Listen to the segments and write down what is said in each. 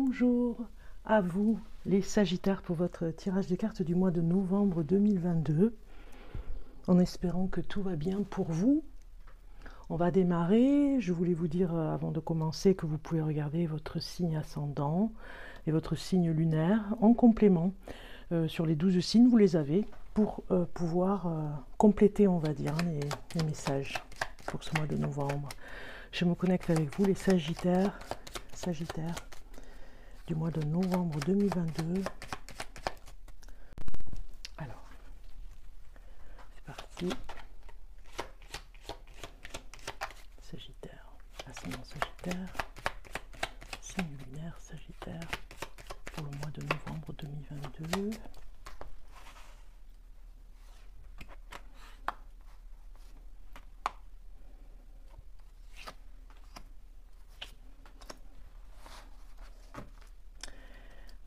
Bonjour à vous les Sagittaires pour votre tirage de cartes du mois de novembre 2022. En espérant que tout va bien pour vous. On va démarrer. Je voulais vous dire avant de commencer que vous pouvez regarder votre signe ascendant et votre signe lunaire en complément. Sur les 12 signes, vous les avez pour pouvoir compléter, on va dire, les messages pour ce mois de novembre. Je me connecte avec vous les Sagittaires du mois de novembre 2022. Alors, c'est parti. Sagittaire, ascendant Sagittaire, signe lunaire Sagittaire pour le mois de novembre 2022.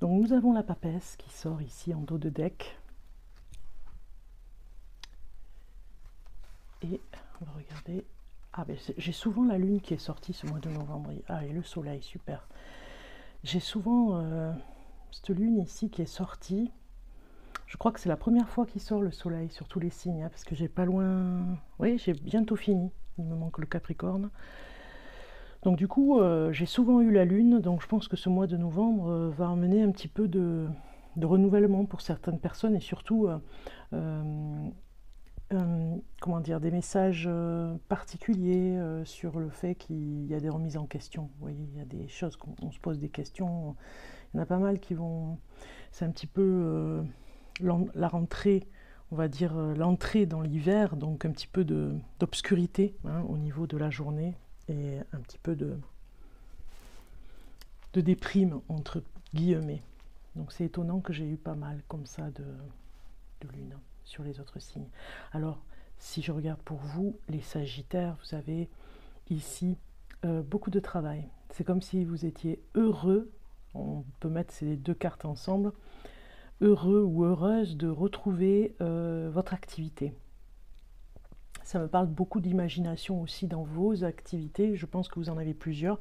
Donc nous avons la papesse qui sort ici en dos de deck. Et on va regarder. Ah ben j'ai souvent la lune qui est sortie ce mois de novembre. Ah et le soleil, super. J'ai souvent cette lune ici qui est sortie. Je crois que c'est la première fois qu'il sort le soleil sur tous les signes, hein, parce que j'ai pas loin. Oui, j'ai bientôt fini. Il me manque le Capricorne. Donc du coup, j'ai souvent eu la lune, donc je pense que ce mois de novembre va amener un petit peu de renouvellement pour certaines personnes et surtout, comment dire, des messages particuliers sur le fait qu'il y a des remises en question. Vous voyez, il y a des choses qu'on se pose des questions. Il y en a pas mal qui vont... C'est un petit peu la rentrée, on va dire l'entrée dans l'hiver, donc un petit peu d'obscurité hein, au niveau de la journée. Et un petit peu de déprime entre guillemets. Donc c'est étonnant que j'ai eu pas mal comme ça de lune sur les autres signes. Alors si je regarde pour vous les Sagittaires, vous avez ici beaucoup de travail. C'est comme si vous étiez heureux, on peut mettre ces deux cartes ensemble, heureux ou heureuse de retrouver votre activité. Ça me parle beaucoup d'imagination aussi dans vos activités. Je pense que vous en avez plusieurs,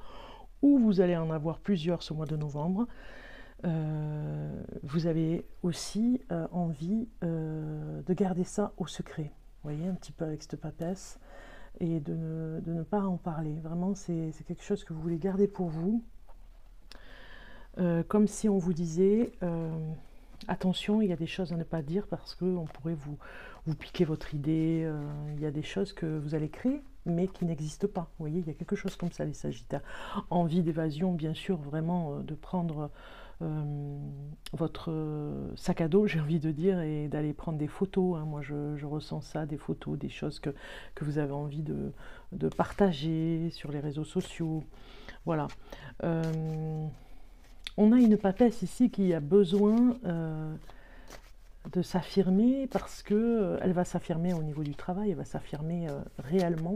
ou vous allez en avoir plusieurs ce mois de novembre. Vous avez aussi envie de garder ça au secret. Vous voyez, un petit peu avec cette papesse. Et de ne pas en parler. Vraiment, c'est quelque chose que vous voulez garder pour vous. Comme si on vous disait... attention, il y a des choses à ne pas dire parce qu'on pourrait vous piquer votre idée. Il y a des choses que vous allez créer, mais qui n'existent pas. Vous voyez, il y a quelque chose comme ça, les Sagittaires. Envie d'évasion, bien sûr, vraiment de prendre votre sac à dos, j'ai envie de dire, et d'aller prendre des photos. Hein. Moi, je ressens ça, des photos, des choses que vous avez envie de partager sur les réseaux sociaux. Voilà. On a une papesse ici qui a besoin de s'affirmer parce que elle va s'affirmer au niveau du travail, elle va s'affirmer réellement.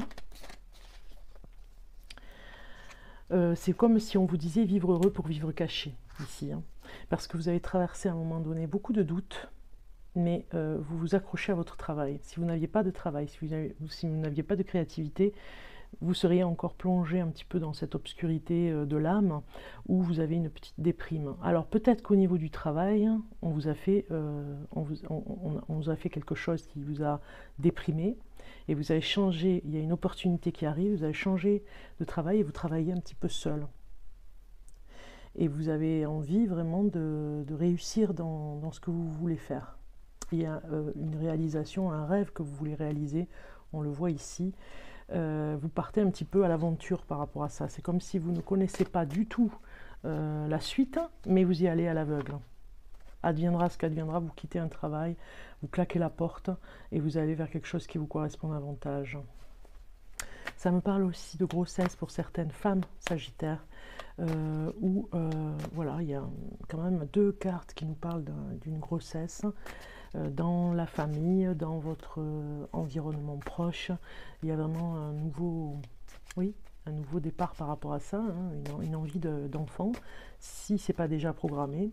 C'est comme si on vous disait vivre heureux pour vivre caché ici, hein, parce que vous avez traversé à un moment donné beaucoup de doutes, mais vous vous accrochez à votre travail. Si vous n'aviez pas de travail, si vous n'aviez pas de créativité, vous seriez encore plongé un petit peu dans cette obscurité de l'âme où vous avez une petite déprime. Alors peut-être qu'au niveau du travail, on vous a fait quelque chose qui vous a déprimé et vous avez changé, il y a une opportunité qui arrive, vous avez changé de travail et vous travaillez un petit peu seul. Et vous avez envie vraiment de réussir dans ce que vous voulez faire. Il y a une réalisation, un rêve que vous voulez réaliser, on le voit ici. Vous partez un petit peu à l'aventure par rapport à ça. C'est comme si vous ne connaissez pas du tout la suite, mais vous y allez à l'aveugle. Adviendra ce qu'adviendra, vous quittez un travail, vous claquez la porte et vous allez vers quelque chose qui vous correspond davantage. Ça me parle aussi de grossesse pour certaines femmes Sagittaires, où voilà, il y a quand même deux cartes qui nous parlent d'une grossesse. Dans la famille, dans votre environnement proche, il y a vraiment un nouveau départ par rapport à ça, hein, une envie d'enfant, si ce n'est pas déjà programmé.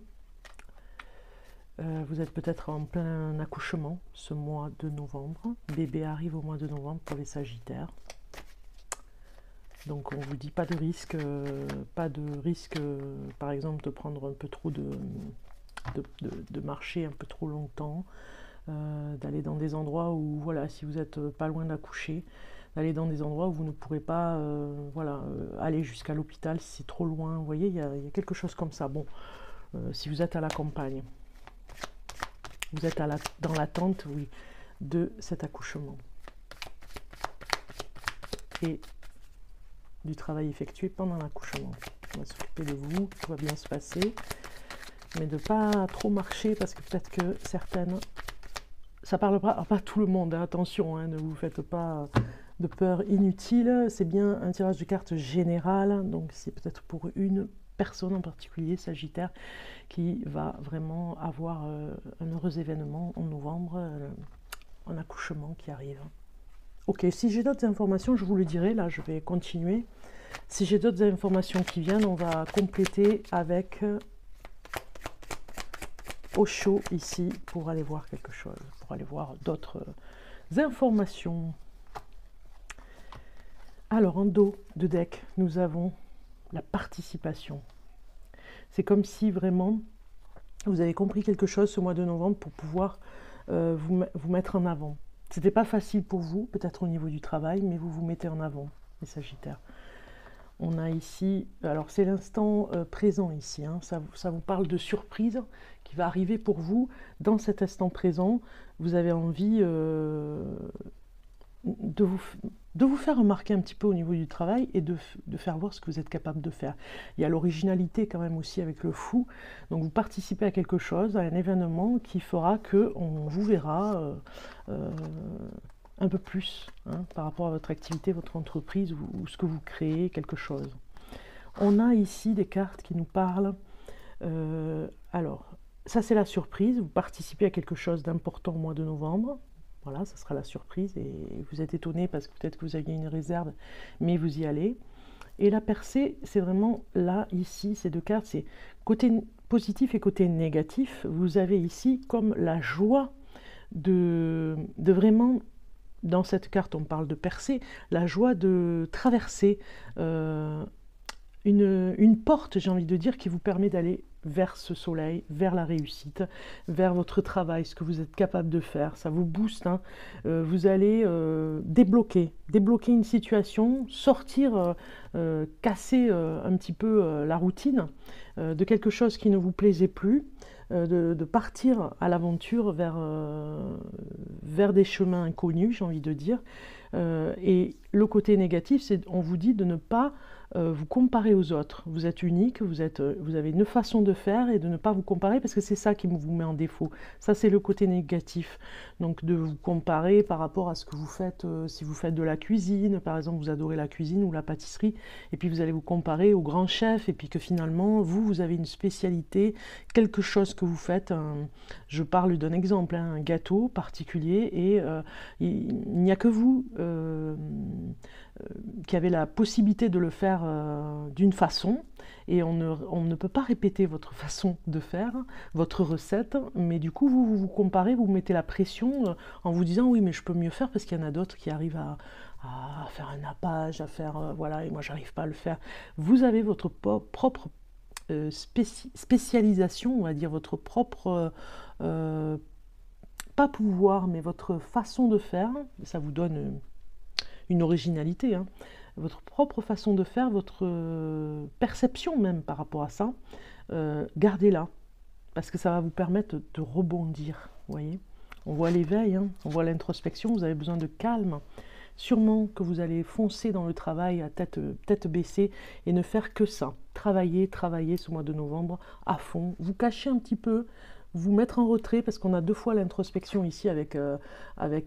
Vous êtes peut-être en plein accouchement ce mois de novembre. Bébé arrive au mois de novembre pour les Sagittaires. Donc on vous dit pas de risque, par exemple de prendre un peu trop de marcher un peu trop longtemps, d'aller dans des endroits où, voilà, si vous n'êtes pas loin d'accoucher, d'aller dans des endroits où vous ne pourrez pas voilà, aller jusqu'à l'hôpital si c'est trop loin. Vous voyez, il y a quelque chose comme ça. Bon, si vous êtes à la campagne, vous êtes dans l'attente, oui, de cet accouchement. Et du travail effectué pendant l'accouchement. On va s'occuper de vous, tout va bien se passer. Mais de ne pas trop marcher parce que peut-être que certaines... Ça parle pas tout le monde, hein, attention, hein, ne vous faites pas de peur inutile. C'est bien un tirage de cartes général, donc c'est peut-être pour une personne en particulier, Sagittaire, qui va vraiment avoir un heureux événement en novembre, un accouchement qui arrive. Ok, si j'ai d'autres informations, je vous le dirai, là je vais continuer. Si j'ai d'autres informations qui viennent, on va compléter avec Osho ici pour aller voir quelque chose, pour aller voir d'autres informations. Alors en dos de deck, nous avons la participation. C'est comme si vraiment vous avez compris quelque chose ce mois de novembre pour pouvoir vous mettre en avant. C'était pas facile pour vous, peut-être au niveau du travail, mais vous vous mettez en avant, les Sagittaires. On a ici, alors c'est l'instant présent ici, hein, ça vous parle de surprise qui va arriver pour vous dans cet instant présent. Vous avez envie de vous faire remarquer un petit peu au niveau du travail et de faire voir ce que vous êtes capable de faire. Il y a l'originalité quand même aussi avec le fou. Donc vous participez à quelque chose, à un événement qui fera qu'on vous verra un peu plus hein, par rapport à votre activité, votre entreprise ou ce que vous créez, quelque chose. On a ici des cartes qui nous parlent. Alors, ça c'est la surprise. Vous participez à quelque chose d'important au mois de novembre. Voilà, ça sera la surprise et vous êtes étonné parce que peut-être que vous aviez une réserve, mais vous y allez. Et la percée, c'est vraiment là, ici, ces deux cartes, c'est côté positif et côté négatif. Vous avez ici comme la joie de vraiment, dans cette carte on parle de percée, la joie de traverser une porte, j'ai envie de dire, qui vous permet d'aller vers ce soleil, vers la réussite, vers votre travail, ce que vous êtes capable de faire. Ça vous booste, hein. Vous allez débloquer une situation, sortir, casser un petit peu la routine de quelque chose qui ne vous plaisait plus, de partir à l'aventure vers des chemins inconnus, j'ai envie de dire. Et le côté négatif, c'est on vous dit de ne pas vous comparer aux autres. Vous êtes unique, vous avez une façon de faire et de ne pas vous comparer parce que c'est ça qui vous met en défaut. Ça, c'est le côté négatif. Donc, de vous comparer par rapport à ce que vous faites. Si vous faites de la cuisine, par exemple, vous adorez la cuisine ou la pâtisserie, et puis vous allez vous comparer au grand chef, et puis que finalement, vous avez une spécialité, quelque chose que vous faites. Je parle d'un exemple, hein, un gâteau particulier, et il n'y a que vous qui avez la possibilité de le faire d'une façon, et on ne peut pas répéter votre façon de faire, votre recette, mais du coup vous comparez, vous mettez la pression en vous disant oui mais je peux mieux faire parce qu'il y en a d'autres qui arrivent à faire un nappage, à faire voilà, et moi j'arrive pas à le faire. Vous avez votre propre spécialisation, on va dire votre propre pas pouvoir mais votre façon de faire, ça vous donne une originalité, hein. Votre propre façon de faire, votre perception même par rapport à ça, gardez-la, parce que ça va vous permettre de rebondir, vous voyez. On voit l'éveil, hein, on voit l'introspection, vous avez besoin de calme. Sûrement que vous allez foncer dans le travail à tête baissée et ne faire que ça. Travailler ce mois de novembre à fond, vous cacher un petit peu, vous mettre en retrait parce qu'on a deux fois l'introspection ici avec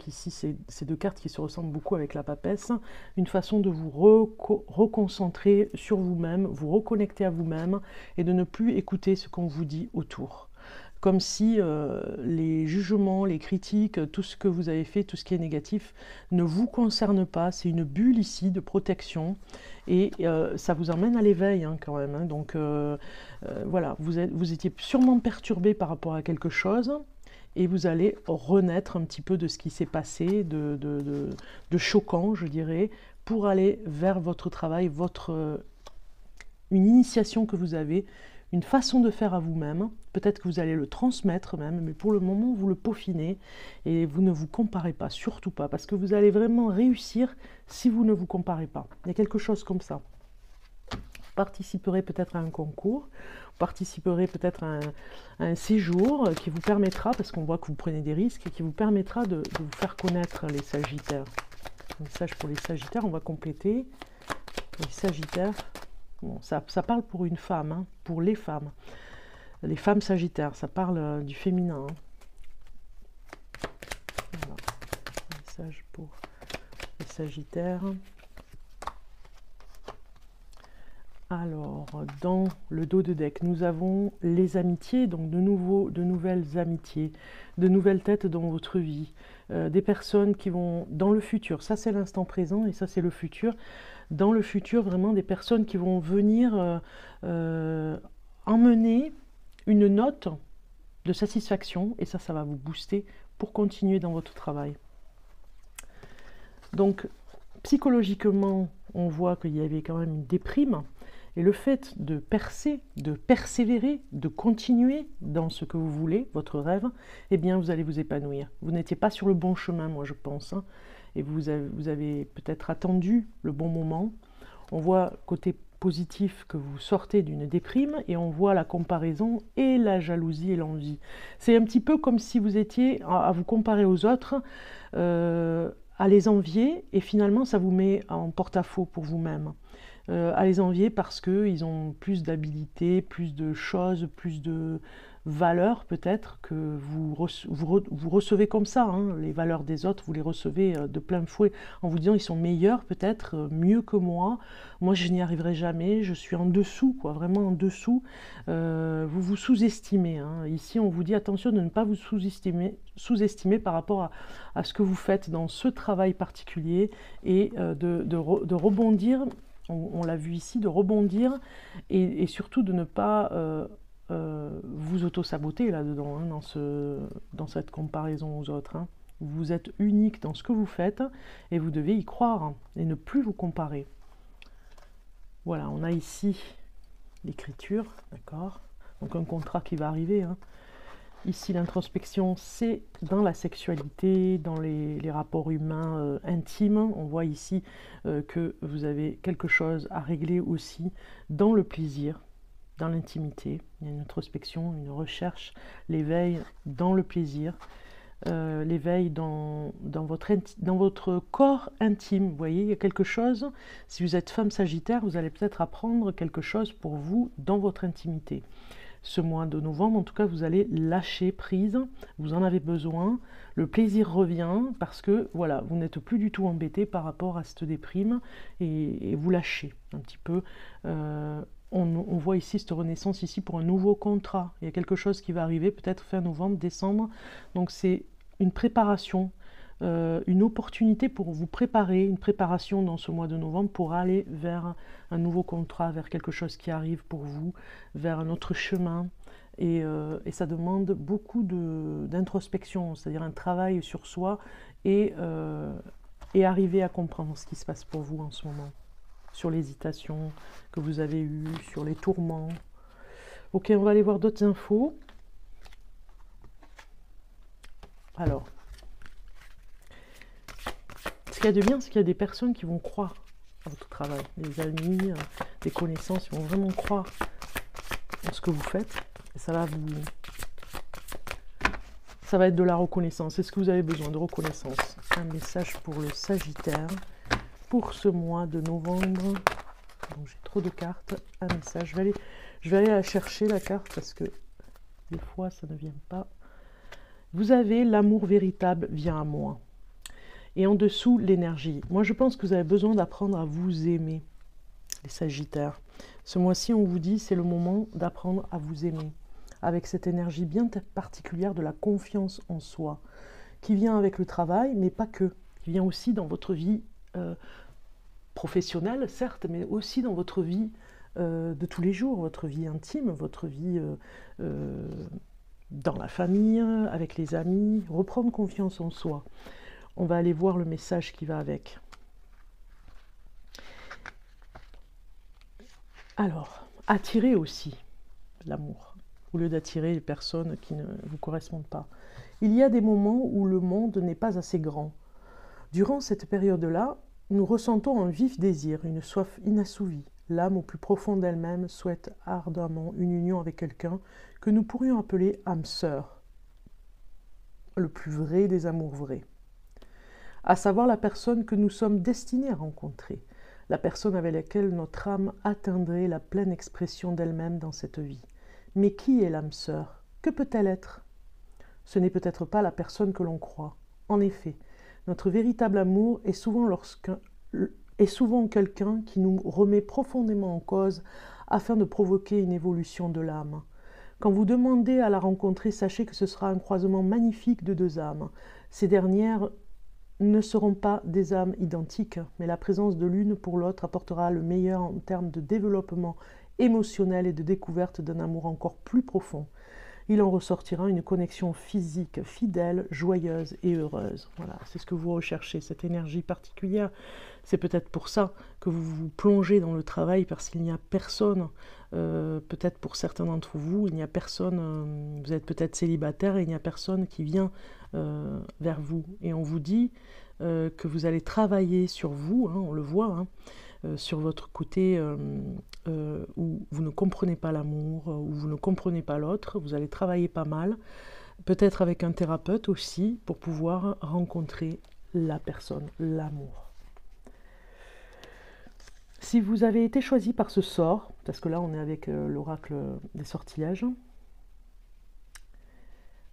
ici ces deux cartes qui se ressemblent beaucoup avec la papesse, une façon de vous reconcentrer sur vous-même, vous reconnecter à vous-même et de ne plus écouter ce qu'on vous dit autour. Comme si les jugements, les critiques, tout ce que vous avez fait, tout ce qui est négatif ne vous concerne pas. C'est une bulle ici de protection et ça vous emmène à l'éveil hein, quand même. Hein. Donc voilà, vous étiez sûrement perturbé par rapport à quelque chose et vous allez renaître un petit peu de ce qui s'est passé, de choquant je dirais, pour aller vers votre travail, une initiation que vous avez, une façon de faire à vous-même. Peut-être que vous allez le transmettre même, mais pour le moment, vous le peaufinez et vous ne vous comparez pas, surtout pas, parce que vous allez vraiment réussir si vous ne vous comparez pas. Il y a quelque chose comme ça. Vous participerez peut-être à un concours, vous participerez peut-être à un séjour qui vous permettra, parce qu'on voit que vous prenez des risques, et qui vous permettra de vous faire connaître les Sagittaires. Message pour les Sagittaires, on va compléter. Les Sagittaires, bon, ça parle pour une femme, hein, pour les femmes. Les femmes Sagittaires, ça parle du féminin. Hein. Voilà. Message pour les Sagittaires. Alors, dans le dos de deck, nous avons les amitiés, donc de nouvelles amitiés, de nouvelles têtes dans votre vie, des personnes qui vont dans le futur, ça c'est l'instant présent et ça c'est le futur, dans le futur vraiment des personnes qui vont venir emmener une note de satisfaction et ça va vous booster pour continuer dans votre travail. Donc, psychologiquement, on voit qu'il y avait quand même une déprime. Et le fait de percer, de persévérer, de continuer dans ce que vous voulez, votre rêve, eh bien, vous allez vous épanouir. Vous n'étiez pas sur le bon chemin, moi, je pense. Hein, et vous avez peut-être attendu le bon moment. On voit, côté positif, que vous sortez d'une déprime et on voit la comparaison et la jalousie et l'envie. C'est un petit peu comme si vous étiez à vous comparer aux autres, à les envier et finalement, ça vous met en porte-à-faux pour vous-même. À les envier parce qu'ils ont plus d'habilité, plus de choses, plus de valeurs peut-être que vous recevez comme ça. Hein. Les valeurs des autres, vous les recevez de plein fouet en vous disant ils sont meilleurs peut-être, mieux que moi. Moi, je n'y arriverai jamais, je suis en dessous, quoi, vraiment en dessous. Vous vous sous-estimez. Hein. Ici, on vous dit attention de ne pas vous sous-estimer par rapport à ce que vous faites dans ce travail particulier et de rebondir. On l'a vu ici, de rebondir et surtout de ne pas vous auto-saboter là-dedans, hein, dans cette comparaison aux autres. Hein. Vous êtes unique dans ce que vous faites et vous devez y croire hein, et ne plus vous comparer. Voilà, on a ici l'écriture, d'accord? Donc un contrat qui va arriver. Hein. Ici, l'introspection, c'est dans la sexualité, dans les rapports humains intimes. On voit ici que vous avez quelque chose à régler aussi dans le plaisir, dans l'intimité. Il y a une introspection, une recherche, l'éveil dans le plaisir, l'éveil dans votre corps intime. Vous voyez, il y a quelque chose, si vous êtes femme Sagittaire, vous allez peut-être apprendre quelque chose pour vous dans votre intimité. Ce mois de novembre, en tout cas, vous allez lâcher prise, vous en avez besoin, le plaisir revient parce que voilà, vous n'êtes plus du tout embêté par rapport à cette déprime et vous lâchez un petit peu. On voit ici cette renaissance ici pour un nouveau contrat. Il y a quelque chose qui va arriver peut-être fin novembre, décembre. Donc c'est une préparation, une opportunité pour vous préparer, une préparation dans ce mois de novembre pour aller vers un nouveau contrat, vers quelque chose qui arrive pour vous, vers un autre chemin. Et ça demande beaucoup d'introspection, c'est-à-dire un travail sur soi et arriver à comprendre ce qui se passe pour vous en ce moment, sur l'hésitation que vous avez eue, sur les tourments. Ok, on va aller voir d'autres infos. Alors, ce qu'il y a de bien, c'est qu'il y a des personnes qui vont croire à votre travail, des amis, des connaissances, ils vont vraiment croire en ce que vous faites. Et ça va être de la reconnaissance. Est-ce que vous avez besoin de reconnaissance? Un message pour le Sagittaire pour ce mois de novembre. J'ai trop de cartes. Un message. Je vais aller la chercher la carte parce que des fois ça ne vient pas. Vous avez l'amour véritable vient à moi. Et en dessous, l'énergie. Moi, je pense que vous avez besoin d'apprendre à vous aimer, les Sagittaires. Ce mois-ci, on vous dit, c'est le moment d'apprendre à vous aimer, avec cette énergie bien particulière de la confiance en soi, qui vient avec le travail, mais pas que, qui vient aussi dans votre vie professionnelle, certes, mais aussi dans votre vie de tous les jours, votre vie intime, votre vie dans la famille, avec les amis, reprendre confiance en soi. On va aller voir le message qui va avec. Alors, attirer aussi l'amour, au lieu d'attirer les personnes qui ne vous correspondent pas. Il y a des moments où le monde n'est pas assez grand. Durant cette période-là, nous ressentons un vif désir, une soif inassouvie. L'âme au plus profond d'elle-même souhaite ardemment une union avec quelqu'un que nous pourrions appeler âme sœur, le plus vrai des amours vrais, à savoir la personne que nous sommes destinés à rencontrer, la personne avec laquelle notre âme atteindrait la pleine expression d'elle-même dans cette vie. Mais qui est l'âme sœur? Que peut-elle être? Ce n'est peut-être pas la personne que l'on croit. En effet, notre véritable amour est souvent quelqu'un qui nous remet profondément en cause afin de provoquer une évolution de l'âme. Quand vous demandez à la rencontrer, sachez que ce sera un croisement magnifique de deux âmes. Ces dernières ne seront pas des âmes identiques, mais la présence de l'une pour l'autre apportera le meilleur en termes de développement émotionnel et de découverte d'un amour encore plus profond. Il en ressortira une connexion physique, fidèle, joyeuse et heureuse. Voilà, c'est ce que vous recherchez, cette énergie particulière. C'est peut-être pour ça que vous vous plongez dans le travail, parce qu'il n'y a personne, peut-être pour certains d'entre vous, il n'y a personne, vous êtes peut-être célibataire et il n'y a personne qui vient vers vous. Et on vous dit que vous allez travailler sur vous, hein, on le voit, hein, sur votre côté où vous ne comprenez pas l'amour, où vous ne comprenez pas l'autre, vous allez travailler pas mal, peut-être avec un thérapeute aussi, pour pouvoir rencontrer la personne, l'amour. Si vous avez été choisi par ce sort, parce que là on est avec l'oracle des sortilèges,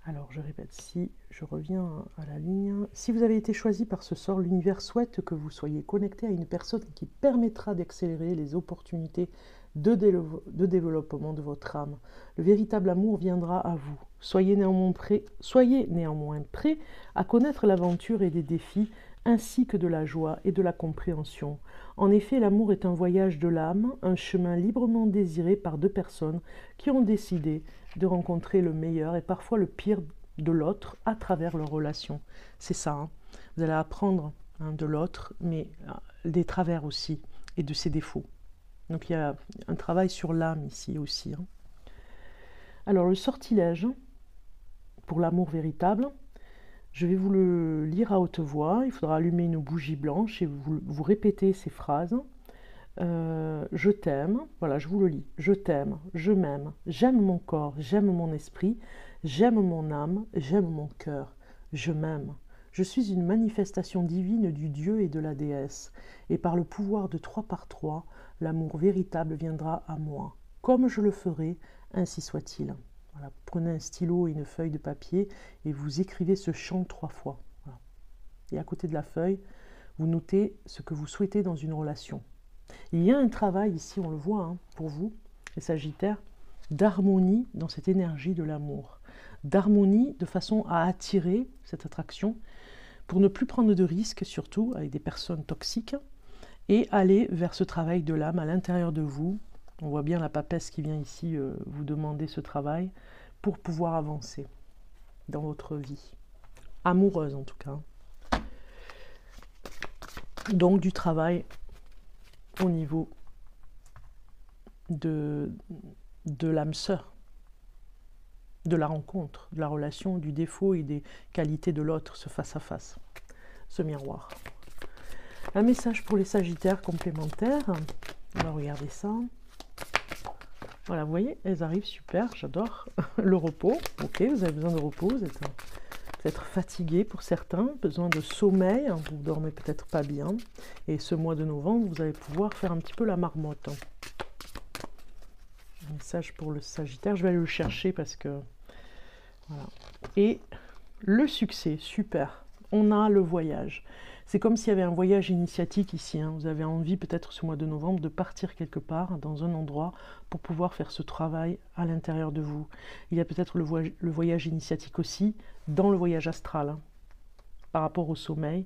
alors je répète, si je reviens à la ligne, si vous avez été choisi par ce sort, l'univers souhaite que vous soyez connecté à une personne qui permettra d'accélérer les opportunités de développement de votre âme. Le véritable amour viendra à vous. Soyez néanmoins prêt à connaître l'aventure et les défis, ainsi que de la joie et de la compréhension. En effet, l'amour est un voyage de l'âme, un chemin librement désiré par deux personnes qui ont décidé de rencontrer le meilleur et parfois le pire de l'autre à travers leur relation. C'est ça, hein. Vous allez apprendre de l'autre, mais des travers aussi, et de ses défauts. Donc il y a un travail sur l'âme ici aussi. Hein. Alors le sortilège, pour l'amour véritable, je vais vous le lire à haute voix. Il faudra allumer une bougie blanche et vous répétez ces phrases. Je t'aime, voilà, je vous le lis. Je t'aime, je m'aime, j'aime mon corps, j'aime mon esprit, j'aime mon âme, j'aime mon cœur, je m'aime. Je suis une manifestation divine du Dieu et de la déesse, et par le pouvoir de 3 par 3, l'amour véritable viendra à moi. Comme je le ferai, ainsi soit-il. Voilà, prenez un stylo et une feuille de papier et vous écrivez ce chant 3 fois. Voilà. Et à côté de la feuille, vous notez ce que vous souhaitez dans une relation. Il y a un travail ici, on le voit, hein, pour vous, les Sagittaires, d'harmonie dans cette énergie de l'amour. D'harmonie de façon à attirer cette attraction, pour ne plus prendre de risques, surtout avec des personnes toxiques, et aller vers ce travail de l'âme à l'intérieur de vous. On voit bien la papesse qui vient ici vous demander ce travail pour pouvoir avancer dans votre vie, amoureuse en tout cas. Donc du travail au niveau de l'âme sœur, de la rencontre, de la relation, du défaut et des qualités de l'autre, ce face-à-face, ce miroir. Un message pour les Sagittaires complémentaires. On va regarder ça. Voilà, vous voyez, elles arrivent, super, j'adore. Le repos, ok, vous avez besoin de repos, vous êtes peut-être fatigué pour certains, besoin de sommeil, hein, vous ne dormez peut-être pas bien. Et ce mois de novembre, vous allez pouvoir faire un petit peu la marmotte. Un message pour le Sagittaire, je vais aller le chercher parce que... Voilà. Et le succès, super, on a le voyage. C'est comme s'il y avait un voyage initiatique ici. Hein. Vous avez envie peut-être ce mois de novembre de partir quelque part, dans un endroit, pour pouvoir faire ce travail à l'intérieur de vous. Il y a peut-être le voyage initiatique aussi, dans le voyage astral, hein, par rapport au sommeil,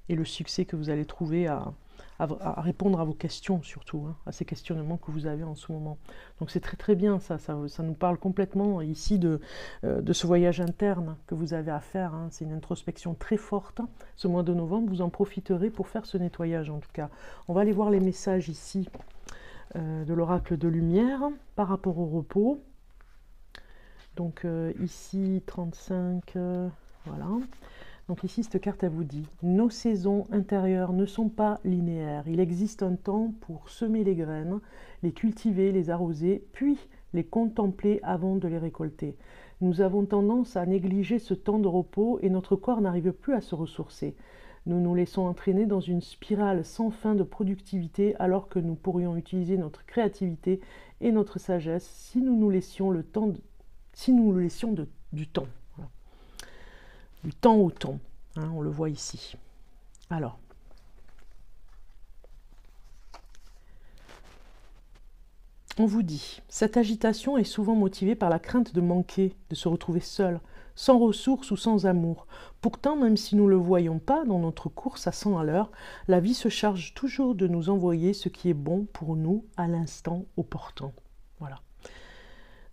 et le succès que vous allez trouver à répondre à vos questions surtout, hein, à ces questionnements que vous avez en ce moment. Donc c'est très très bien, ça nous parle complètement ici de ce voyage interne que vous avez à faire. Hein. C'est une introspection très forte. Ce mois de novembre, vous en profiterez pour faire ce nettoyage en tout cas. On va aller voir les messages ici de l'oracle de lumière par rapport au repos. Donc ici 35, voilà. Donc ici cette carte elle vous dit: nos saisons intérieures ne sont pas linéaires. Il existe un temps pour semer les graines, les cultiver, les arroser, puis les contempler avant de les récolter. Nous avons tendance à négliger ce temps de repos et notre corps n'arrive plus à se ressourcer. Nous nous laissons entraîner dans une spirale sans fin de productivité alors que nous pourrions utiliser notre créativité et notre sagesse si nous nous laissions le temps du temps. Voilà. Du temps au temps, hein, on le voit ici. Alors, on vous dit, cette agitation est souvent motivée par la crainte de manquer, de se retrouver seul, sans ressources ou sans amour. Pourtant, même si nous ne le voyons pas dans notre course à 100 à l'heure, la vie se charge toujours de nous envoyer ce qui est bon pour nous à l'instant opportun. Voilà.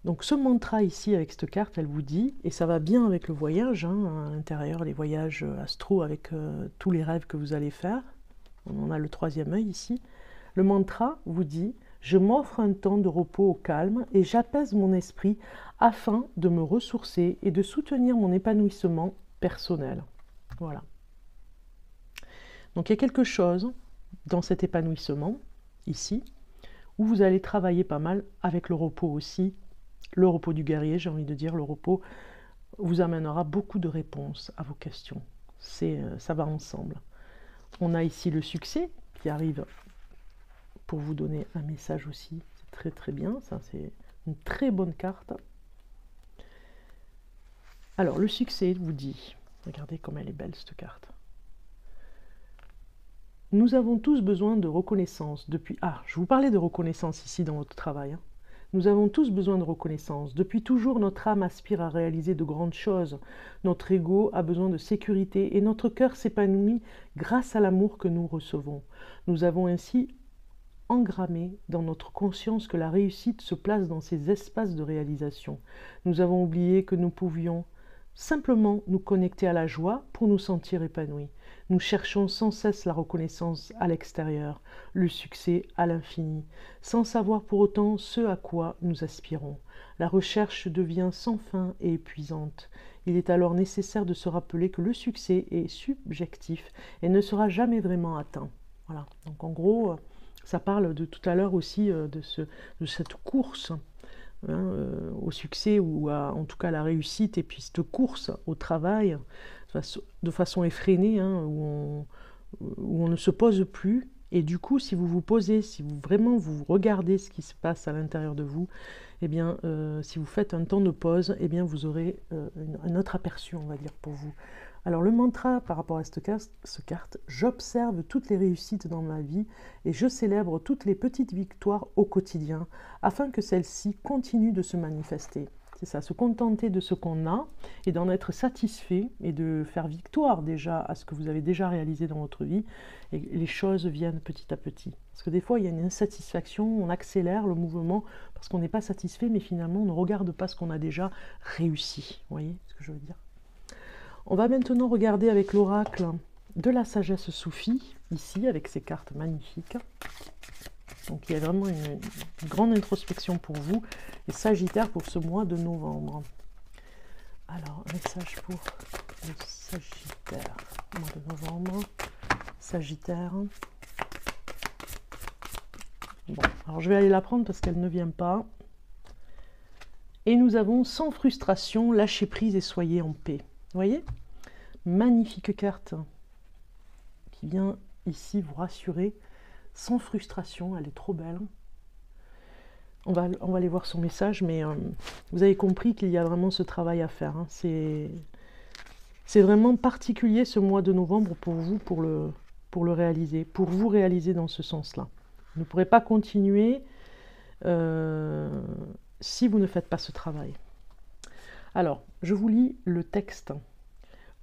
Donc ce mantra ici avec cette carte, elle vous dit, et ça va bien avec le voyage, hein, à l'intérieur, les voyages astro avec tous les rêves que vous allez faire. On en a le troisième œil ici. Le mantra vous dit: je m'offre un temps de repos au calme et j'apaise mon esprit afin de me ressourcer et de soutenir mon épanouissement personnel. Voilà. Donc il y a quelque chose dans cet épanouissement, ici, où vous allez travailler pas mal avec le repos aussi. Le repos du guerrier, j'ai envie de dire, le repos vous amènera beaucoup de réponses à vos questions. Ça va ensemble. On a ici le succès qui arrive pour vous donner un message aussi. C'est très très bien, ça c'est une très bonne carte. Alors le succès vous dit, regardez comme elle est belle cette carte. Nous avons tous besoin de reconnaissance depuis... Ah, je vous parlais de reconnaissance ici dans votre travail. Hein. Nous avons tous besoin de reconnaissance. Depuis toujours, notre âme aspire à réaliser de grandes choses. Notre ego a besoin de sécurité et notre cœur s'épanouit grâce à l'amour que nous recevons. Nous avons ainsi engrammé dans notre conscience que la réussite se place dans ces espaces de réalisation. Nous avons oublié que nous pouvions simplement nous connecter à la joie pour nous sentir épanouis. Nous cherchons sans cesse la reconnaissance à l'extérieur, le succès à l'infini, sans savoir pour autant ce à quoi nous aspirons. La recherche devient sans fin et épuisante. Il est alors nécessaire de se rappeler que le succès est subjectif et ne sera jamais vraiment atteint. Voilà. Donc en gros, ça parle de tout à l'heure aussi de cette course au succès ou en tout cas à la réussite, et puis cette course au travail de façon effrénée, hein, où on ne se pose plus. Et du coup, si vous vous posez, si vous vraiment vous regardez ce qui se passe à l'intérieur de vous, eh bien, si vous faites un temps de pause, eh bien, vous aurez un autre aperçu, on va dire, pour vous. Alors le mantra par rapport à cette carte, j'observe toutes les réussites dans ma vie et je célèbre toutes les petites victoires au quotidien afin que celles-ci continuent de se manifester. C'est ça, se contenter de ce qu'on a et d'en être satisfait et de faire victoire déjà à ce que vous avez déjà réalisé dans votre vie, et les choses viennent petit à petit. Parce que des fois il y a une insatisfaction, on accélère le mouvement parce qu'on n'est pas satisfait, mais finalement on ne regarde pas ce qu'on a déjà réussi. Vous voyez ce que je veux dire? On va maintenant regarder avec l'oracle de la sagesse soufie, ici, avec ces cartes magnifiques. Donc il y a vraiment une grande introspection pour vous, et Sagittaire pour ce mois de novembre. Alors, un message pour le Sagittaire, mois de novembre, Sagittaire. Bon, alors je vais aller la prendre parce qu'elle ne vient pas. Et nous avons sans frustration, lâchez prise et soyez en paix. Vous voyez? Magnifique carte qui vient ici vous rassurer sans frustration, elle est trop belle. On va aller voir son message, mais vous avez compris qu'il y a vraiment ce travail à faire. Hein. C'est vraiment particulier ce mois de novembre pour vous, pour le réaliser, pour vous réaliser dans ce sens-là. Vous ne pourrez pas continuer si vous ne faites pas ce travail. Alors, je vous lis le texte.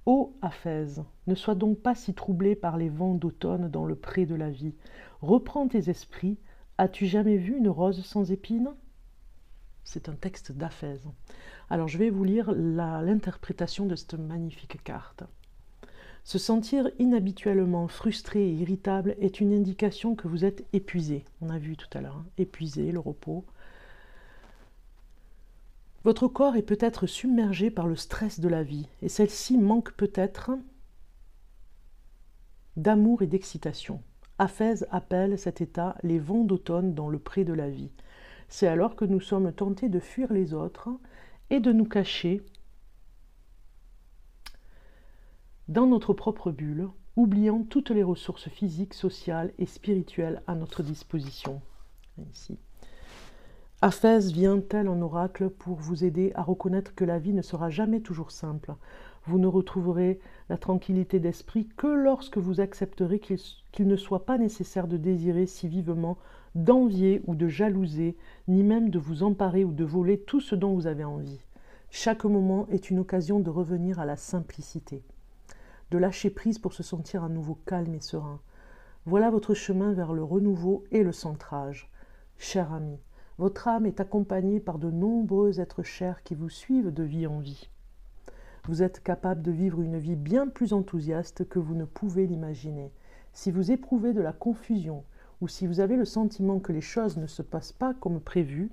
Ô Aphèse, ne sois donc pas si troublé par les vents d'automne dans le pré de la vie. Reprends tes esprits. As-tu jamais vu une rose sans épines? C'est un texte d'Aphèse. Alors je vais vous lire l'interprétation de cette magnifique carte. Se sentir inhabituellement frustré et irritable est une indication que vous êtes épuisé. On a vu tout à l'heure, hein, épuisé, le repos. Votre corps est peut-être submergé par le stress de la vie et celle-ci manque peut-être d'amour et d'excitation. Aphèse appelle cet état les vents d'automne dans le pré de la vie. C'est alors que nous sommes tentés de fuir les autres et de nous cacher dans notre propre bulle, oubliant toutes les ressources physiques, sociales et spirituelles à notre disposition. Ici. Aphèse vient tel un oracle pour vous aider à reconnaître que la vie ne sera jamais toujours simple. Vous ne retrouverez la tranquillité d'esprit que lorsque vous accepterez qu'il ne soit pas nécessaire de désirer si vivement, d'envier ou de jalouser, ni même de vous emparer ou de voler tout ce dont vous avez envie. Chaque moment est une occasion de revenir à la simplicité, de lâcher prise pour se sentir à nouveau calme et serein. Voilà votre chemin vers le renouveau et le centrage. Cher ami, votre âme est accompagnée par de nombreux êtres chers qui vous suivent de vie en vie. Vous êtes capable de vivre une vie bien plus enthousiaste que vous ne pouvez l'imaginer. Si vous éprouvez de la confusion ou si vous avez le sentiment que les choses ne se passent pas comme prévu,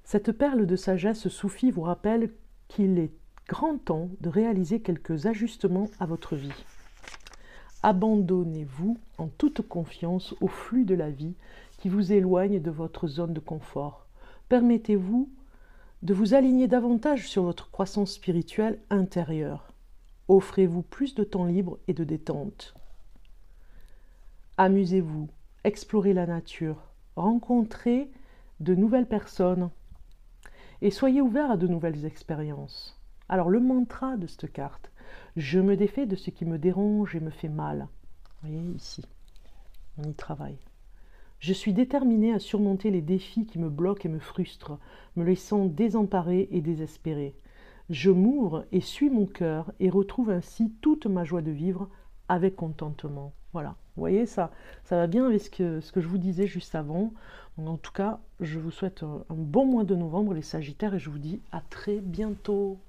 cette perle de sagesse soufie vous rappelle qu'il est grand temps de réaliser quelques ajustements à votre vie. Abandonnez-vous en toute confiance au flux de la vie qui vous éloigne de votre zone de confort. Permettez-vous de vous aligner davantage sur votre croissance spirituelle intérieure. Offrez-vous plus de temps libre et de détente. Amusez-vous, explorez la nature, rencontrez de nouvelles personnes et soyez ouvert à de nouvelles expériences. Alors le mantra de cette carte, je me défais de ce qui me dérange et me fait mal. Vous voyez ici, on y travaille. Je suis déterminé à surmonter les défis qui me bloquent et me frustrent, me laissant désemparé et désespéré. Je m'ouvre et suis mon cœur et retrouve ainsi toute ma joie de vivre avec contentement. Voilà, vous voyez, ça va bien avec ce que je vous disais juste avant. Donc, en tout cas, je vous souhaite un bon mois de novembre, les Sagittaires, et je vous dis à très bientôt.